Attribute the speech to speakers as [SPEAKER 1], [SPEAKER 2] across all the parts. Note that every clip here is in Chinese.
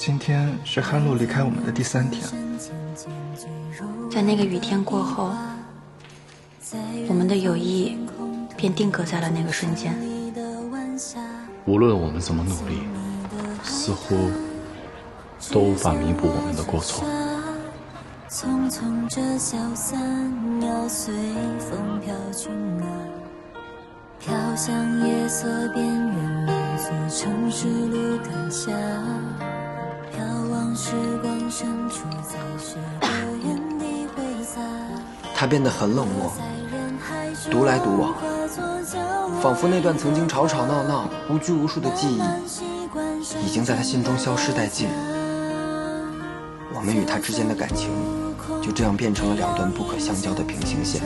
[SPEAKER 1] 今天是汉路离开我们的第3天，
[SPEAKER 2] 在那个雨天过后，我们的友谊便定格在了那个瞬间。
[SPEAKER 3] 无论我们怎么努力，似乎都无法弥补我们的过错。
[SPEAKER 4] 匆匆这消散，鸟随风飘去哪？飘向夜色边缘，满座城市路灯下，眺望时光深处，在雪的原地挥洒。
[SPEAKER 5] 他变得很冷漠，独来独往，仿佛那段曾经吵吵闹闹、无拘无束的记忆，已经在他心中消失殆尽。我们与他之间的感情，就这样变成了2段不可相交的平行线。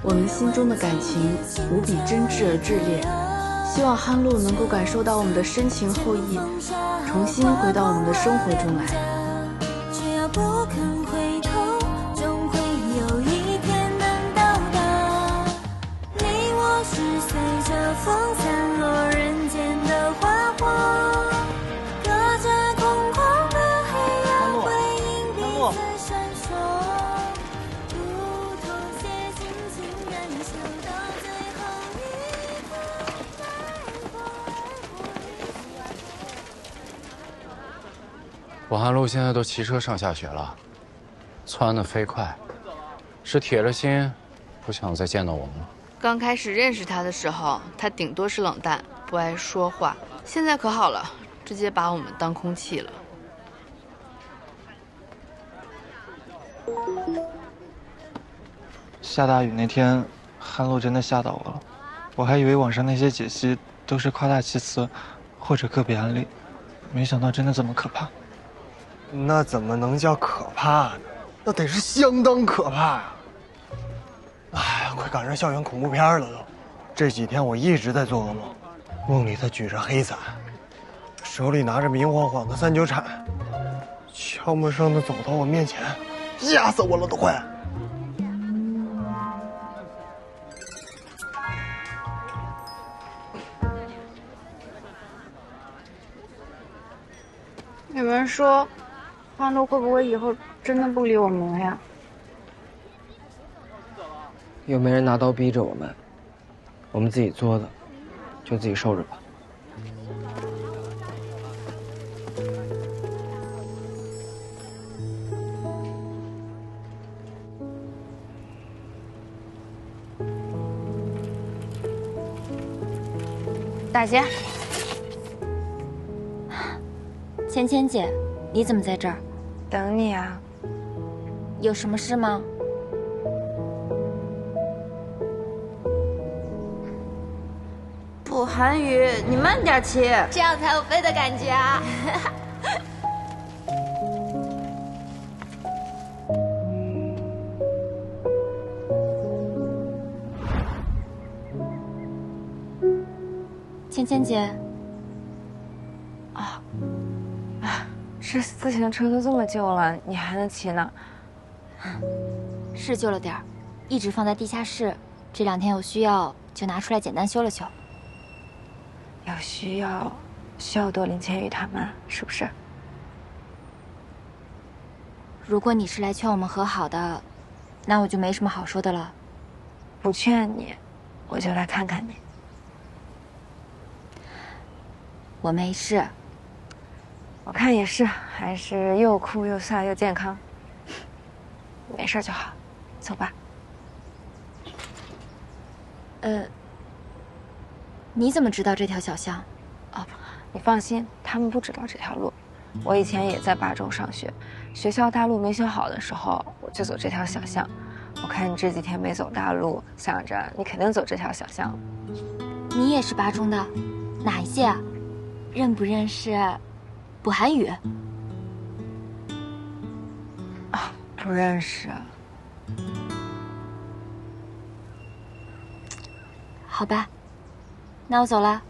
[SPEAKER 6] 我们心中的感情无比真挚而炽烈，希望汉路能够感受到我们的深情厚谊，重新回到我们的生活中来。
[SPEAKER 4] 只要不肯回头，终会有一天能到达。你我是随着风散落人间的花火，隔着空旷的黑暗，回应彼此闪烁。不妥协，静静感受到最后一刻。
[SPEAKER 3] 我汉路现在都骑车上下学了，窜得飞快，是铁了心不想再见到我们了。
[SPEAKER 6] 刚开始认识他的时候，他顶多是冷淡，不爱说话。现在可好了，直接把我们当空气了。
[SPEAKER 1] 下大雨那天，汉路真的吓到我了。我还以为网上那些解析都是夸大其词，或者个别案例，没想到真的这么可怕。
[SPEAKER 7] 那怎么能叫可怕呢？那得是相当可怕呀！哎呀，快赶上校园恐怖片了都。这几天我一直在做噩梦，梦里他举着黑伞，手里拿着明晃晃的3九铲，悄没声的走到我面前，吓死我了都快！
[SPEAKER 6] 你们说，汉路会不会以后真的不理我们了呀？
[SPEAKER 5] 又没人拿刀逼着我们，我们自己作的，就自己受着吧。
[SPEAKER 8] 大姐，芊芊姐，你怎么在这儿？
[SPEAKER 2] 等你啊。
[SPEAKER 8] 有什么事吗？
[SPEAKER 2] 不，韩宇，你慢点骑，
[SPEAKER 8] 这样才有飞的感觉啊！芊芊姐，
[SPEAKER 2] 这自行车都这么旧了，你还能骑呢？
[SPEAKER 8] 是旧了点儿，一直放在地下室，这2天有需要就拿出来简单修了修。
[SPEAKER 2] 有需要多领钱与他们，是不是？
[SPEAKER 8] 如果你是来劝我们和好的，那我就没什么好说的了。
[SPEAKER 2] 不劝你，我就来看看你。
[SPEAKER 8] 我没事。
[SPEAKER 2] 我看也是，还是又酷又飒又健康。没事就好，走吧。
[SPEAKER 8] 你怎么知道这条小巷？
[SPEAKER 2] 哦，你放心，他们不知道这条路。我以前也在八中上学，学校大路没修好的时候，我就走这条小巷。我看你这几天没走大路，想着你肯定走这条小巷。
[SPEAKER 8] 你也是八中的，哪一届啊？认不认识卜寒宇？
[SPEAKER 2] 啊，不认识。
[SPEAKER 8] 好吧，那我走了。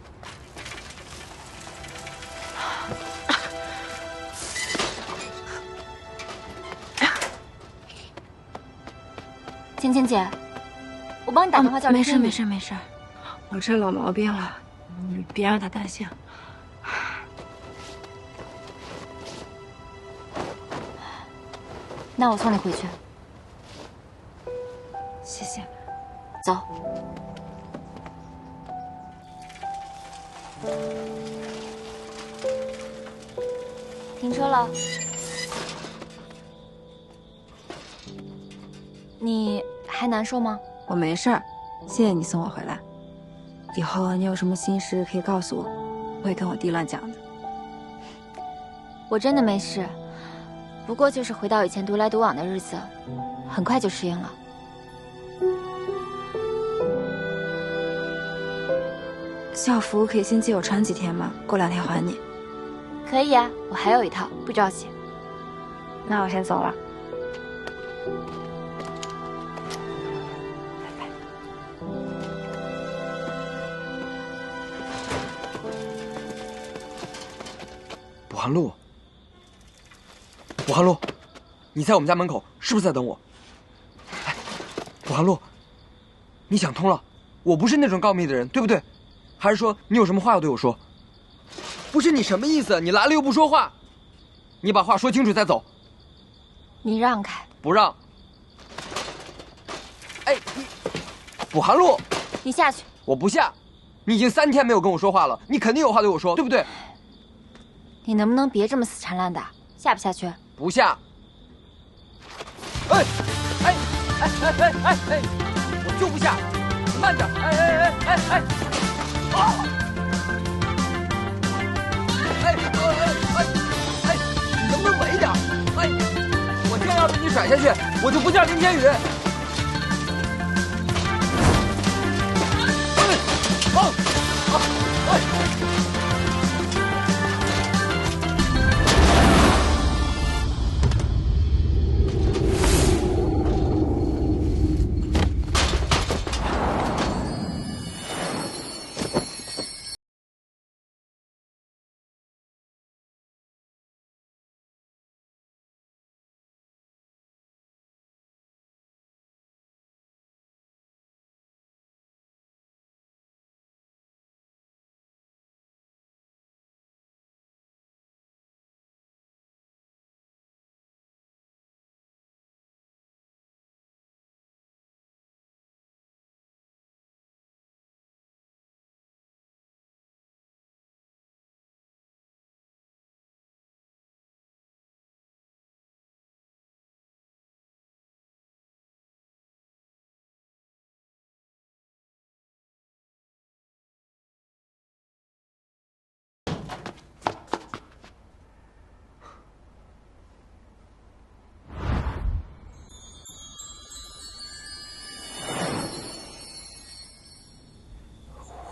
[SPEAKER 8] 芊芊姐，我帮你打电话叫
[SPEAKER 2] 没事，我这老毛病了，你别让他担心。
[SPEAKER 8] 那我送你回去。
[SPEAKER 2] 谢谢。
[SPEAKER 8] 走。停车了。你还难受吗？
[SPEAKER 2] 我没事儿，谢谢你送我回来。以后你有什么心事可以告诉我，不会跟我弟乱讲的。
[SPEAKER 8] 我真的没事，不过就是回到以前独来独往的日子，很快就适应了。
[SPEAKER 2] 校服可以先借我穿几天吗？过2天还你。
[SPEAKER 8] 可以啊，我还有一套，不着急。
[SPEAKER 2] 那我先走了。
[SPEAKER 5] 卜寒露，卜寒露，你在我们家门口是不是在等我？哎，卜寒露，你想通了，我不是那种告密的人，对不对？还是说你有什么话要对我说？不是你什么意思？你来了又不说话，你把话说清楚再走。
[SPEAKER 8] 你让开。
[SPEAKER 5] 不让。哎，你，卜寒露，
[SPEAKER 8] 你下去。
[SPEAKER 5] 我不下。你已经3天没有跟我说话了，你肯定有话对我说，对不对？
[SPEAKER 8] 你能不能别这么死缠烂打？下不下去？
[SPEAKER 5] 不下。哎，哎，哎哎哎哎哎，我就不下，你慢点。哎哎哎哎哎，啊！哎哎哎哎，你能不能稳一点？哎，我今天要被你甩下去，我就不叫林天宇。哎，啊啊哎！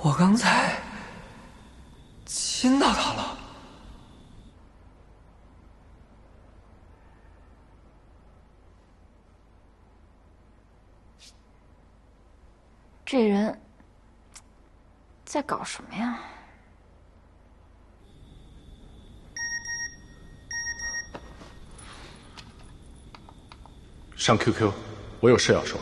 [SPEAKER 5] 我刚才亲到他了。
[SPEAKER 8] 这人在搞什么呀？
[SPEAKER 9] 上 QQ， 我有事要说。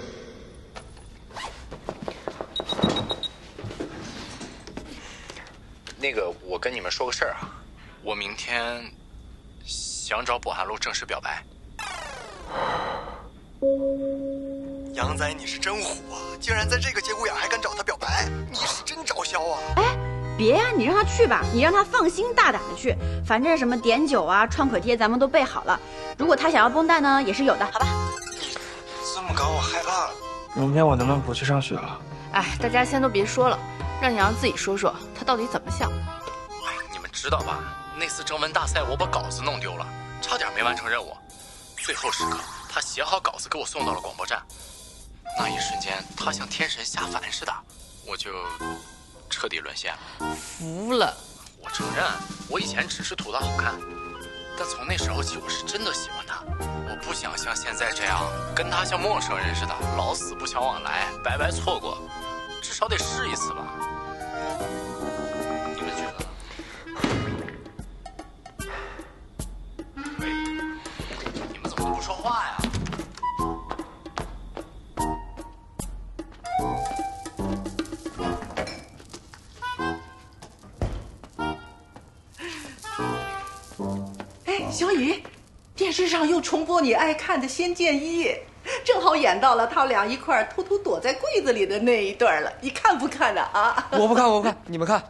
[SPEAKER 3] 那个，我跟你们说个事儿啊，我明天想找卜寒露正式表白。
[SPEAKER 7] 杨仔，你是真虎啊！竟然在这个节骨眼还敢找他表白，你是真招销啊！
[SPEAKER 10] 哎，别呀，你让他去吧，你让他放心大胆的去，反正什么碘酒啊、创可贴咱们都备好了。如果他想要绷带呢，也是有的，好吧？
[SPEAKER 7] 你这么搞我害怕了。
[SPEAKER 1] 明天我能不能不去上学了？
[SPEAKER 6] 哎，大家先都别说了，让杨自己说说他到底怎么想的。
[SPEAKER 3] 哎，你们知道吧？那次征文大赛我把稿子弄丢了，差点没完成任务。最后时刻，他写好稿子给我送到了广播站。那一瞬间，他像天神下凡似的，我就彻底沦陷了。
[SPEAKER 6] 服了。
[SPEAKER 3] 我承认，我以前只是图他好看，但从那时候起，我是真的喜欢他。我不想像现在这样，跟他像陌生人似的，老死不相往来，白白错过。至少得试一次吧。你们觉得呢？喂，你们怎么都不说话呀？
[SPEAKER 10] 哎，小雨，电
[SPEAKER 11] 电视上又重播你爱看的《仙剑一》，正好演到了他俩一块儿偷偷躲在柜子里的那一段了。你看不看呢？啊？
[SPEAKER 5] 我不看，我不看，你们看。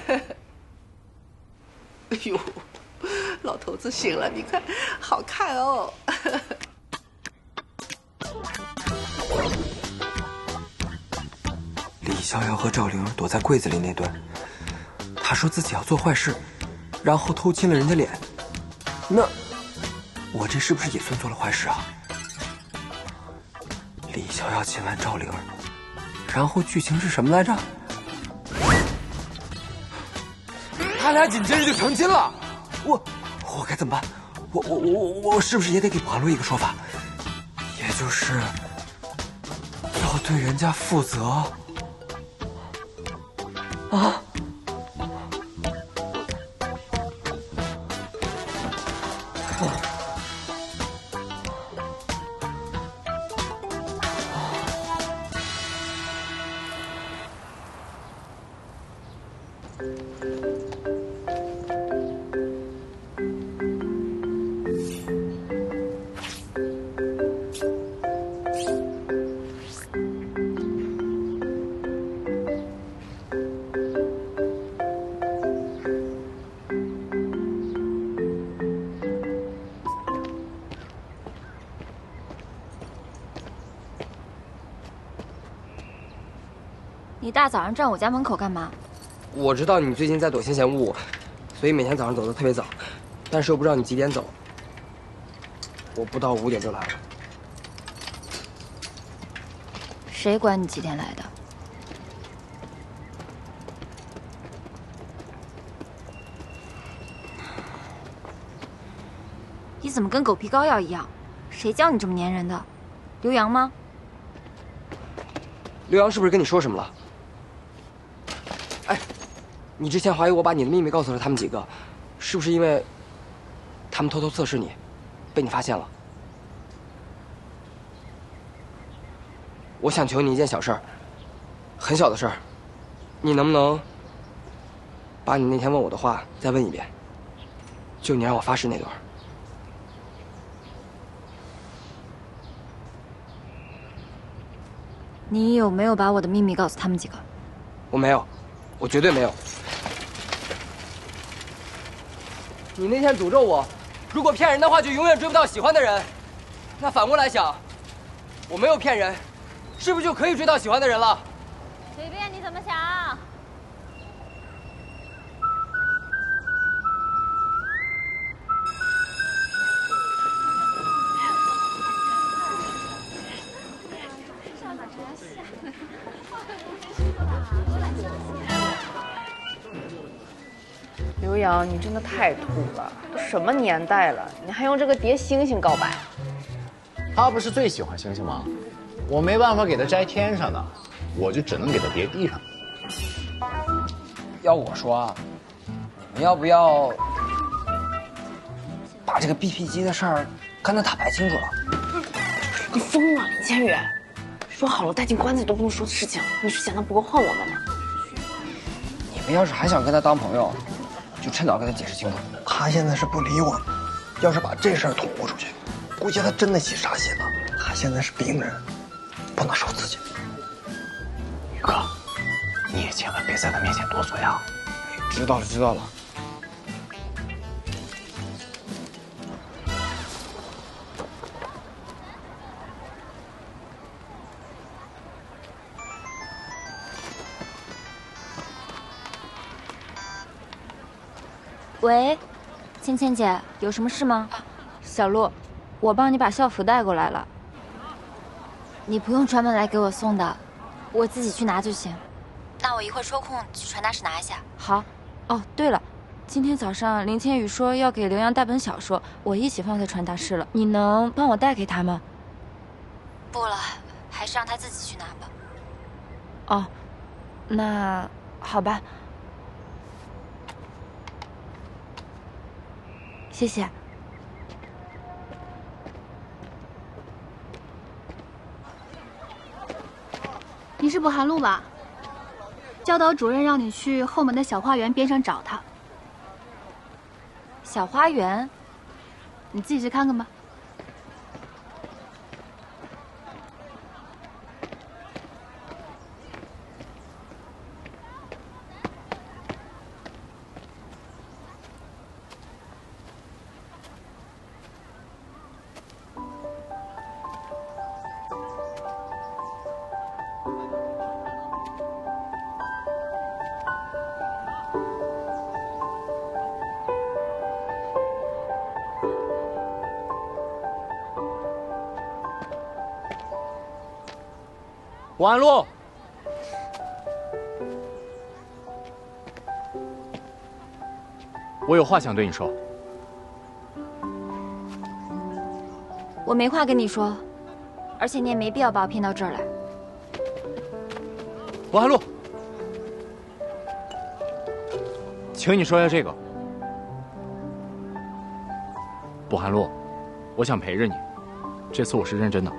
[SPEAKER 11] 哎呦，老头子醒了，你看，好看哦。
[SPEAKER 5] 李逍遥和赵灵儿躲在柜子里那段，他说自己要做坏事，然后偷亲了人家脸。那我这是不是也算做了坏事啊？李逍遥亲完赵灵儿，然后剧情是什么来着？他俩紧接着就成亲了。我该怎么办？我是不是也得给韩露一个说法？也就是要对人家负责啊？
[SPEAKER 8] 你大早上站我家门口干嘛？
[SPEAKER 5] 我知道你最近在躲闲闲物，所以每天早上走得特别早，但是又不知道你几点走。我不到5点就来了。
[SPEAKER 8] 谁管你几点来的？你怎么跟狗皮膏药一样？谁教你这么粘人的？刘洋吗？
[SPEAKER 5] 刘洋是不是跟你说什么了？哎，你之前怀疑我把你的秘密告诉了他们几个，是不是因为他们偷偷测试你，被你发现了？我想求你一件小事儿，很小的事儿，你能不能把你那天问我的话再问一遍？就你让我发誓那段。
[SPEAKER 8] 你有没有把我的秘密告诉他们几个？
[SPEAKER 5] 我没有，我绝对没有。你那天诅咒我，如果骗人的话，就永远追不到喜欢的人。那反过来想，我没有骗人，是不是就可以追到喜欢的人了？
[SPEAKER 8] 随便你怎么想。
[SPEAKER 6] 刘洋，你真的太土了！都什么年代了，你还用这个叠星星告白？
[SPEAKER 12] 他不是最喜欢星星吗？我没办法给他摘天上的，我就只能给他叠地上。
[SPEAKER 5] 要我说啊，你们要不要把这个 BP 机的事儿跟他坦白清楚了？
[SPEAKER 6] 你疯了，林千羽！说好了带进棺材都不能说的事情，你是嫌他不够恨我们吗？
[SPEAKER 5] 你们要是还想跟他当朋友，就趁早跟他解释清楚。
[SPEAKER 7] 他现在是不理我们，要是把这事儿捅咕出去，估计他真的起杀心了。他现在是病人，不能受刺激。
[SPEAKER 12] 宇哥，你也千万别在他面前多嘴啊！
[SPEAKER 5] 知道了，知道了。
[SPEAKER 8] 喂，芊芊姐，有什么事吗？小璐，我帮你把校服带过来了。你不用专门来给我送的，我自己去拿就行。那我一会儿抽空去传达室拿一下。好。哦，对了，今天早上林千羽说要给刘洋带本小说，我一起放在传达室了。你能帮我带给他吗？不了，还是让他自己去拿吧。哦，那好吧。谢谢。
[SPEAKER 13] 你是卜寒露吧？教导主任让你去后门的小花园边上找他。
[SPEAKER 8] 小花园，
[SPEAKER 13] 你自己去看看吧。
[SPEAKER 3] 博安路，我有话想对你说。
[SPEAKER 8] 我没话跟你说，而且你也没必要把我骗到这儿来。
[SPEAKER 3] 博安路，请你说下这个。博安路，我想陪着你，这次我是认真的。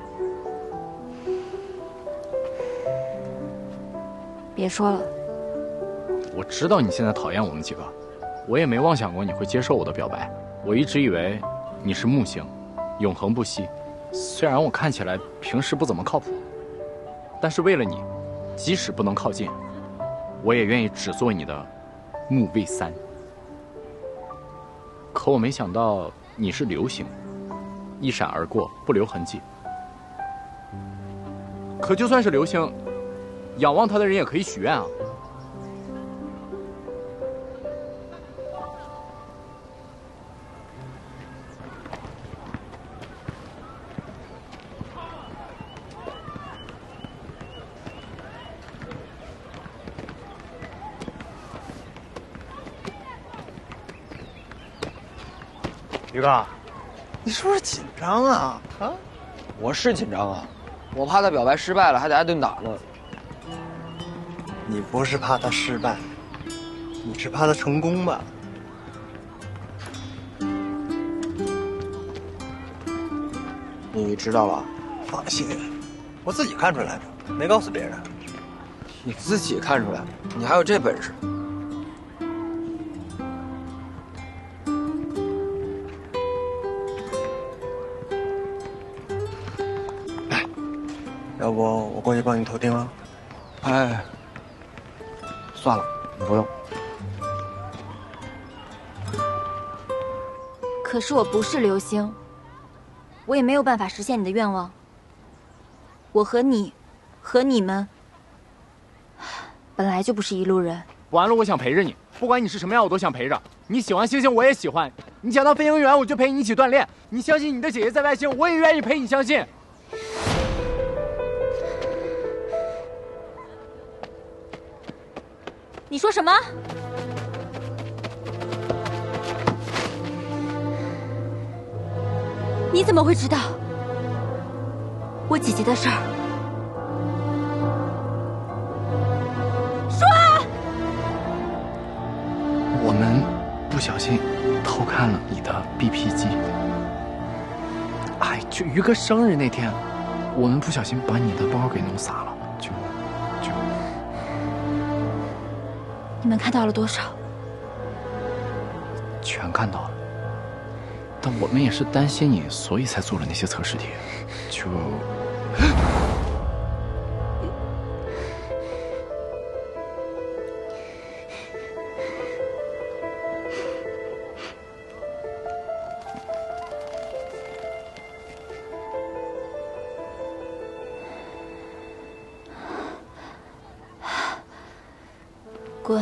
[SPEAKER 8] 别说了，
[SPEAKER 3] 我知道你现在讨厌我们几个，我也没妄想过你会接受我的表白。我一直以为你是木星，永恒不息。虽然我看起来平时不怎么靠谱，但是为了你，即使不能靠近，我也愿意只做你的木卫三。可我没想到你是流星，一闪而过，不留痕迹。可就算是流星。 仰望他的人也可以许愿啊！
[SPEAKER 7] 于哥，你是不是紧张啊？啊？
[SPEAKER 5] 我是紧张啊，我怕他表白失败了，还得挨顿打呢。
[SPEAKER 7] 你不是怕他失败，你是怕他成功吧？
[SPEAKER 5] 你知道了？
[SPEAKER 7] 放心，我自己看出来的，没告诉别人。
[SPEAKER 5] 你自己看出来，你还有这本事？
[SPEAKER 7] 哎，要不我过去帮你投钉啊？
[SPEAKER 5] 哎。 算了，不用。
[SPEAKER 8] 可是我不是流星，我也没有办法实现你的愿望。我和你，和你们，本来就不是一路人。
[SPEAKER 3] 完了，我想陪着你，不管你是什么样，我都想陪着。你喜欢星星，我也喜欢。你想当飞行员，我就陪你一起锻炼。你相信你的姐姐在外星，我也愿意陪你相信。
[SPEAKER 8] 你说什么？你怎么会知道我姐姐的事儿？说啊！
[SPEAKER 3] 我们不小心偷看了你的 BP 机。哎，就于哥生日那天，我们不小心把你的包给弄洒了，就。
[SPEAKER 8] 你们看到了多少？
[SPEAKER 3] 全看到了，但我们也是担心你，所以才做了那些测试题。就，
[SPEAKER 8] 滚！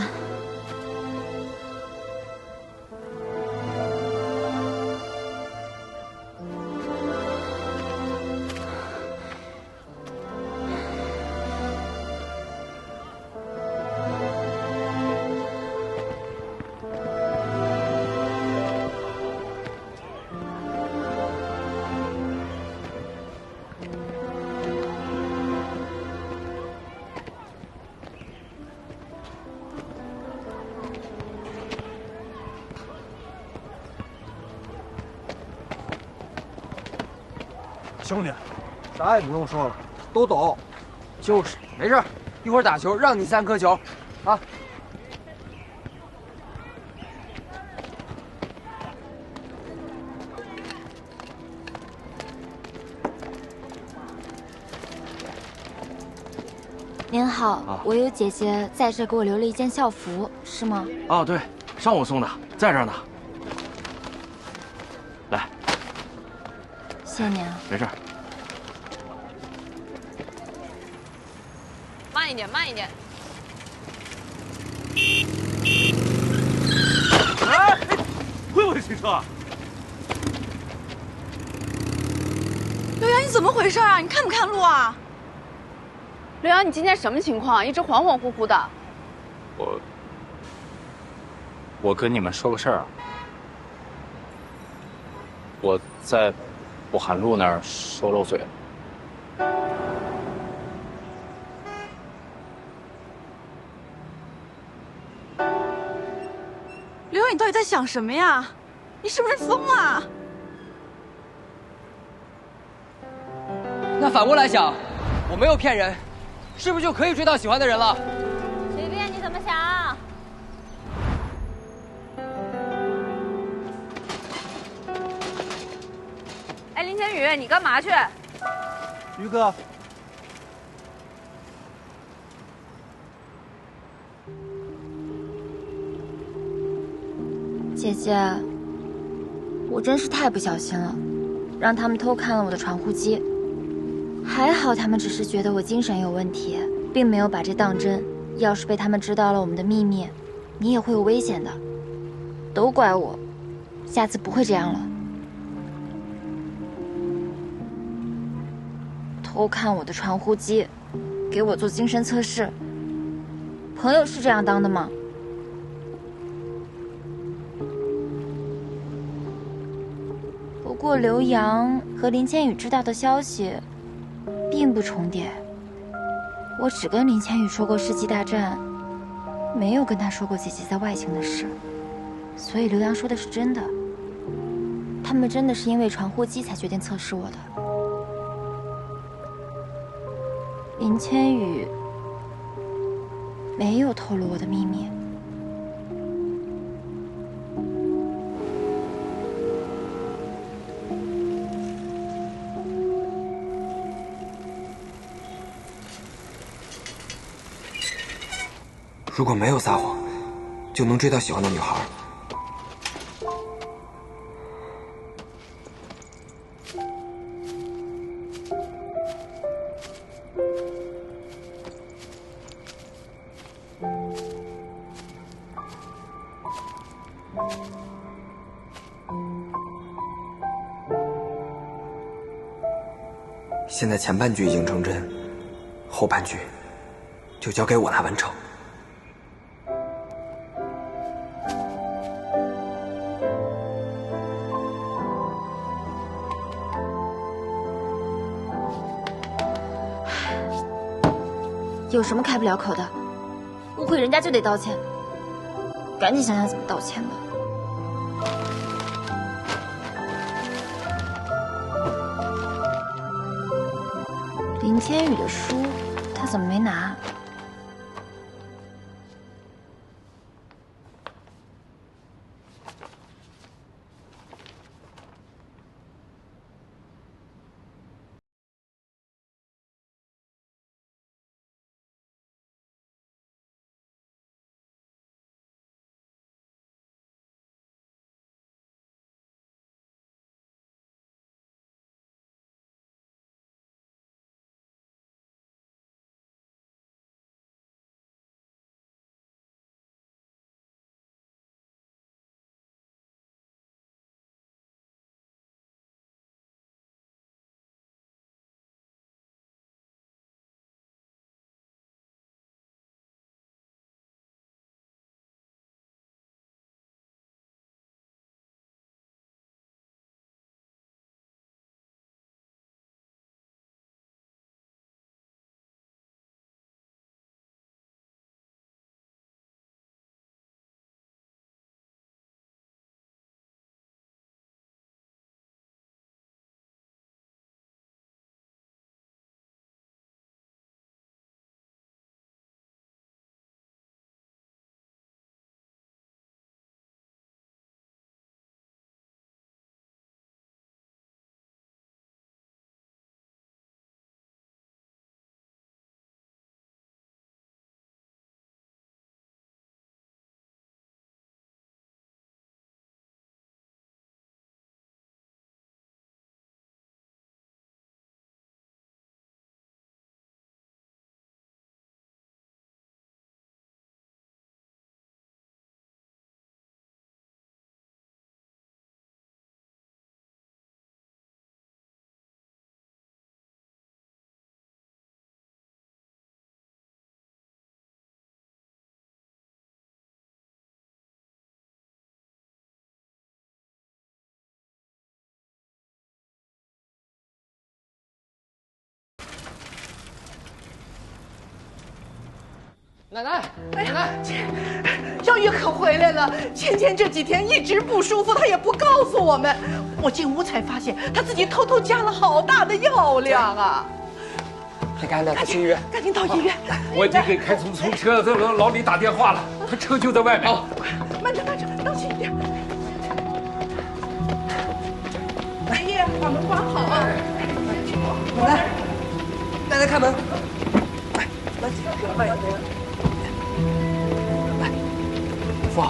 [SPEAKER 7] 兄弟，
[SPEAKER 5] 啥也不用说了，都懂。就是，没事，一会儿打球让你3颗球，啊。
[SPEAKER 8] 您好，我有姐姐在这给我留了一件校服，是吗？
[SPEAKER 14] 哦，对，上午送的，在这儿呢。来，
[SPEAKER 8] 谢谢您啊。
[SPEAKER 14] 没事。
[SPEAKER 15] 慢一点，慢一点。
[SPEAKER 16] 哎，会不会骑车？
[SPEAKER 10] 刘洋，你怎么回事啊？你看不看路啊？
[SPEAKER 15] 刘洋，你今天什么情况？一直恍恍惚惚的。
[SPEAKER 12] 我跟你们说个事儿啊，我在武汉路那儿说漏嘴了。
[SPEAKER 10] 刘洋，你到底在想什么呀？你是不是疯了？
[SPEAKER 17] 那反过来想，我没有骗人，是不是就可以追到喜欢的人了？
[SPEAKER 8] 随便你怎么想。
[SPEAKER 15] 哎，林千羽，你干嘛去？
[SPEAKER 7] 于哥，
[SPEAKER 8] 姐姐，我真是太不小心了，让他们偷看了我的传呼机。还好他们只是觉得我精神有问题，并没有把这当真。要是被他们知道了我们的秘密，你也会有危险的。都怪我，下次不会这样了。偷看我的传呼机，给我做精神测试，朋友是这样当的吗？不过刘洋和林千羽知道的消息并不重叠，我只跟林千羽说过世纪大战，没有跟他说过姐姐在外情的事，所以刘洋说的是真的。他们真的是因为传呼机才决定测试我的。林千羽没有透露我的秘密。
[SPEAKER 5] 如果没有撒谎，就能追到喜欢的女孩。现在前半句已经成真，后半句就交给我来完成。
[SPEAKER 8] 有什么开不了口的？误会人家就得道歉，赶紧想想怎么道歉吧。林千羽的书，他怎么没拿？
[SPEAKER 17] 奶奶，奶奶，
[SPEAKER 11] 小雨可回来了。芊芊这几天一直不舒服，她也不告诉我们。我进屋才发现，她自己偷偷加了好大的药量啊！
[SPEAKER 5] 赶紧带她去医院，
[SPEAKER 11] 赶紧到医院。
[SPEAKER 16] 我已经给开出租车的老李打电话了，他车就在外面。
[SPEAKER 11] 慢着，当心一点。爷爷，把门关好啊！
[SPEAKER 17] 奶奶开门。
[SPEAKER 11] 来，慢一点。来，
[SPEAKER 5] 父，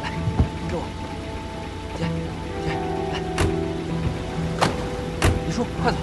[SPEAKER 17] 来，给我，姐，来，李叔，快走。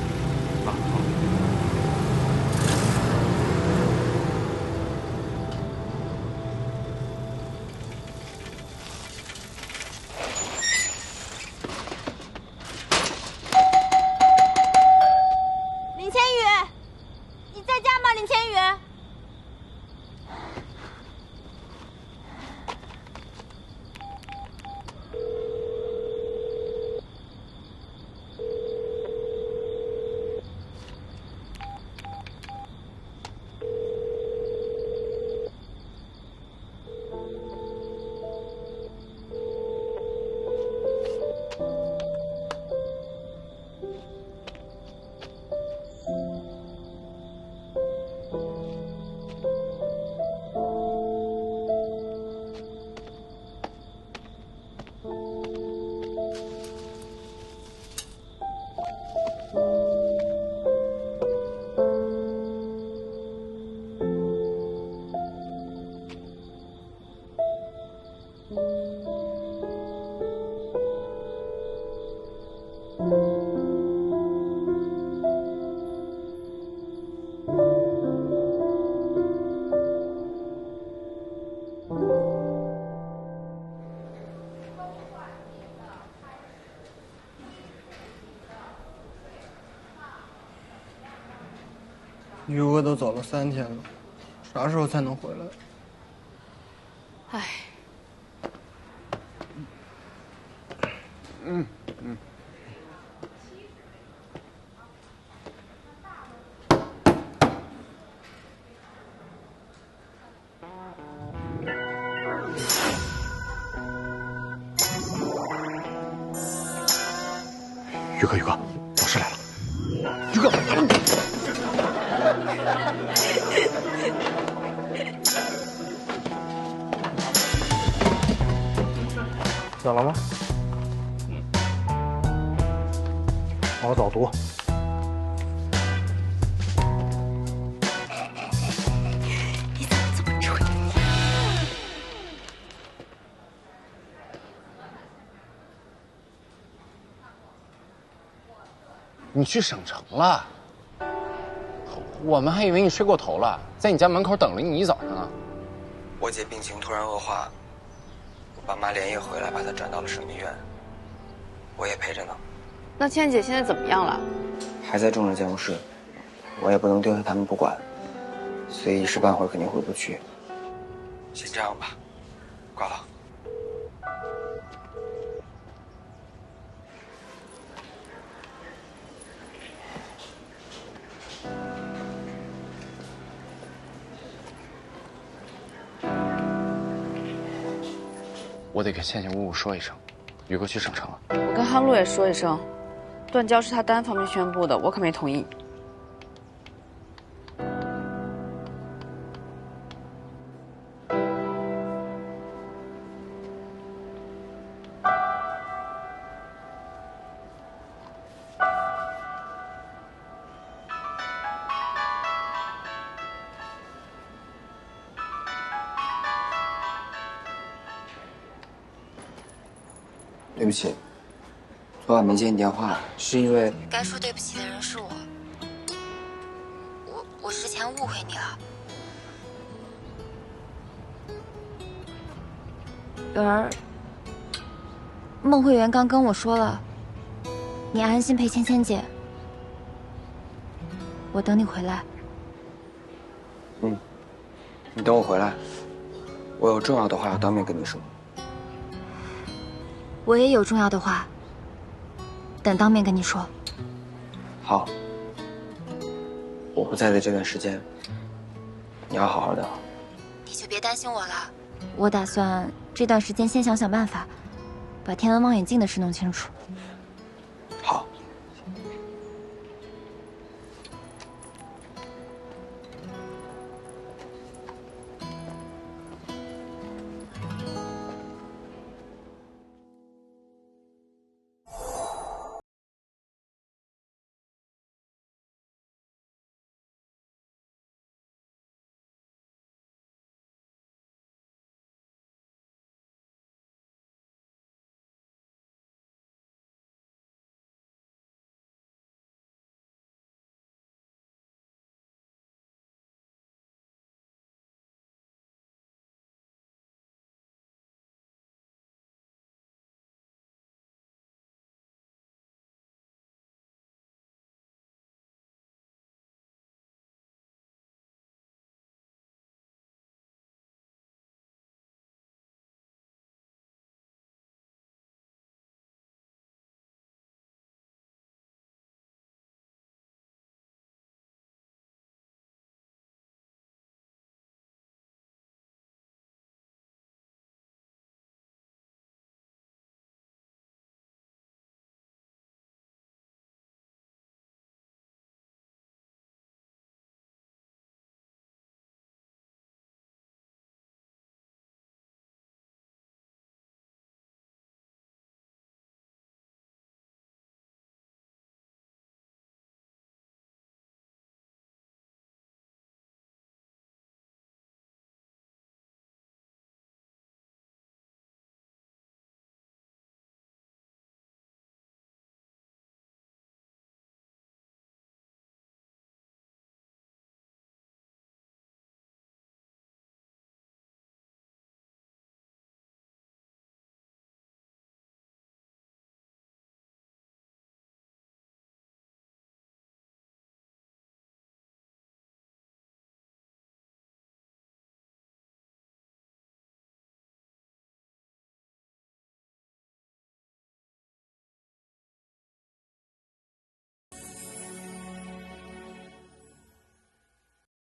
[SPEAKER 7] 于哥都走了3天了，啥时候才能回来？
[SPEAKER 15] 唉，
[SPEAKER 12] 于哥，老师来了。于哥，
[SPEAKER 7] 怎么了？帮我早读。
[SPEAKER 4] 你怎么这么蠢？
[SPEAKER 12] 你去省城了？我们还以为你睡过头了，在你家门口等了你一早上呢。
[SPEAKER 5] 我姐病情突然恶化，我爸妈连夜回来把她转到了省医院，我也陪着呢。
[SPEAKER 15] 那倩姐现在怎么样了？
[SPEAKER 5] 还在重症监护室，我也不能丢下他们不管，所以一时半会儿肯定回不去。先这样吧，挂了。
[SPEAKER 12] 我得给倩倩姑姑说一声，于哥去省城了。
[SPEAKER 15] 我跟汉路也说一声，断交是他单方面宣布的，我可没同意。
[SPEAKER 5] 对不起，昨晚没接你电话，是因为
[SPEAKER 8] 该说对不起的人是我。我之前误会你了。圆儿，孟慧圆刚跟我说了，你安心陪芊芊姐，我等你回来。
[SPEAKER 5] 你等我回来，我有重要的话要当面跟你说。
[SPEAKER 8] 我也有重要的话，等当面跟你说。
[SPEAKER 5] 好，我不在的这段时间，你要好好的。
[SPEAKER 8] 你就别担心我了，我打算这段时间先想想办法，把天文望远镜的事弄清楚。